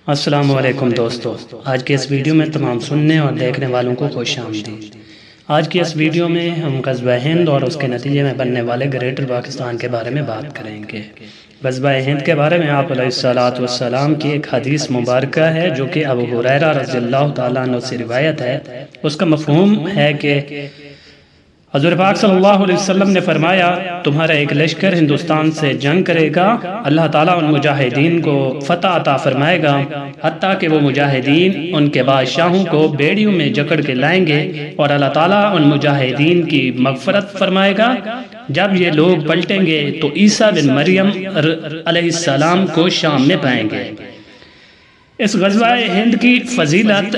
السلام علیکم دوستو، آج کے اس ویڈیو میں تمام سننے اور دیکھنے والوں کو خوش آمدید۔ آج کی اس ویڈیو میں ہم غزوہ ہند اور اس کے نتیجے میں بننے والے گریٹر پاکستان کے بارے میں بات کریں گے۔ غزوہ ہند کے بارے میں آپ علیہ السلام کی ایک حدیث مبارکہ ہے جو کہ ابو ہریرہ رضی اللہ تعالیٰ عنہ سے روایت ہے۔ اس کا مفہوم ہے کہ حضور پاک صلی اللہ علیہ وسلم نے فرمایا، تمہارا ایک لشکر ہندوستان سے جنگ کرے گا، اللہ تعالیٰ ان مجاہدین کو فتح عطا فرمائے گا، حتیٰ کہ وہ مجاہدین ان کے بادشاہوں کو بیڑیوں میں جکڑ کے لائیں گے، اور اللہ تعالیٰ ان مجاہدین کی مغفرت فرمائے گا۔ جب یہ لوگ پلٹیں گے تو عیسیٰ بن مریم علیہ السلام کو شام میں پائیں گے۔ اس غزوہ ہند کی فضیلت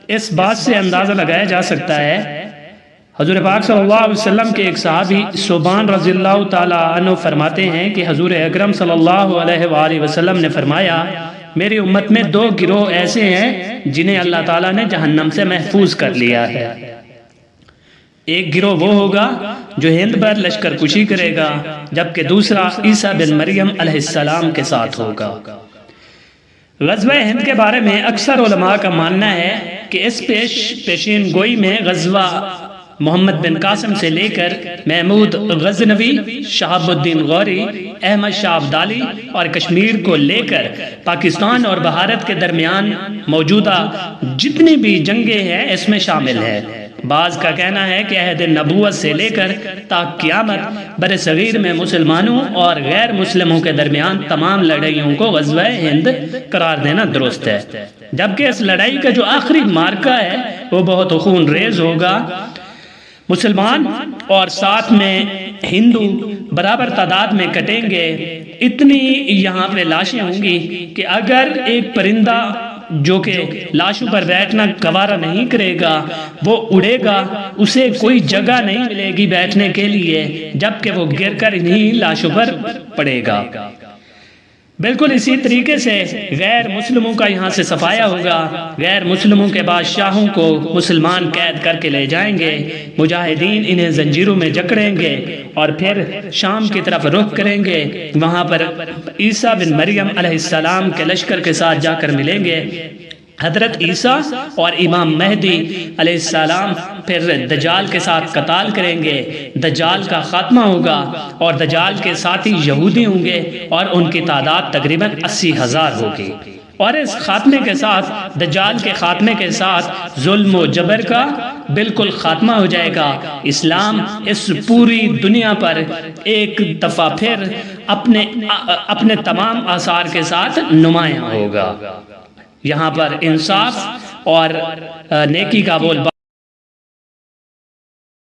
اس بات سے اندازہ لگایا جا سکتا ہے، حضور پاک صلی اللہ علیہ وسلم کے ایک صحابی ثوبان رضی اللہ تعالیٰ عنہ فرماتے ہیں کہ حضور اکرم صلی اللہ علیہ وآلہ وسلم نے فرمایا، میری امت میں دو گروہ ایسے ہیں جنہیں اللہ تعالیٰ نے جہنم سے محفوظ کر لیا ہے۔ ایک گروہ وہ ہوگا جو ہند پر لشکر کشی کرے گا، جبکہ دوسرا عیسیٰ بن مریم علیہ السلام کے ساتھ ہوگا۔ غزوہ ہند کے بارے میں اکثر علماء کا ماننا ہے کہ اس پیشین گوئی میں غزوہ محمد بن قاسم سے لے کر محمود غزنوی، شہاب الدین غوری، احمد شاہ ابدالی اور کشمیر کو لے کر پاکستان اور بھارت کے درمیان موجودہ جتنی بھی جنگیں ہیں اس میں شامل ہے۔ بعض کا کہنا ہے کہ عہد نبوت سے لے کر تا قیامت بر صغیر میں مسلمانوں اور غیر مسلموں کے درمیان تمام لڑائیوں کو غزوہ ہند قرار دینا درست ہے، جبکہ اس لڑائی کا جو آخری مارکہ ہے وہ بہت خون ریز ہوگا۔ مسلمان اور ساتھ میں ہندو برابر تعداد میں کٹیں گے، اتنی یہاں پہ لاشیں ہوں گی کہ اگر ایک پرندہ جو کہ لاشوں پر بیٹھنا گوارا نہیں کرے گا وہ اڑے گا، اسے کوئی جگہ نہیں ملے گی بیٹھنے کے لیے، جبکہ وہ گر کر انہی لاشوں پر پڑے گا۔ بالکل اسی طریقے سے غیر مسلموں کا یہاں سے صفایا ہوگا، غیر مسلموں کے بادشاہوں کو مسلمان قید کر کے لے جائیں گے، مجاہدین انہیں زنجیروں میں جکڑیں گے اور پھر شام کی طرف رخ کریں گے، وہاں پر عیسیٰ بن مریم علیہ السلام کے لشکر کے ساتھ جا کر ملیں گے۔ حضرت عیسیٰ اور امام مہدی علیہ السلام پھر دجال کے ساتھ قتال کریں گے، دجال کا خاتمہ ہوگا اور دجال کے ساتھی یہودی ہوں گے اور ان کی تعداد تقریباً 80,000 ہوگی، اور اس خاتمے کے ساتھ دجال کے خاتمے کے ساتھ ظلم و جبر کا بالکل خاتمہ ہو جائے گا۔ اسلام اس پوری دنیا پر ایک دفعہ پھر اپنے تمام آثار کے ساتھ نمایاں ہوگا۔ یہاں پر انصاف اور نیکی کا بول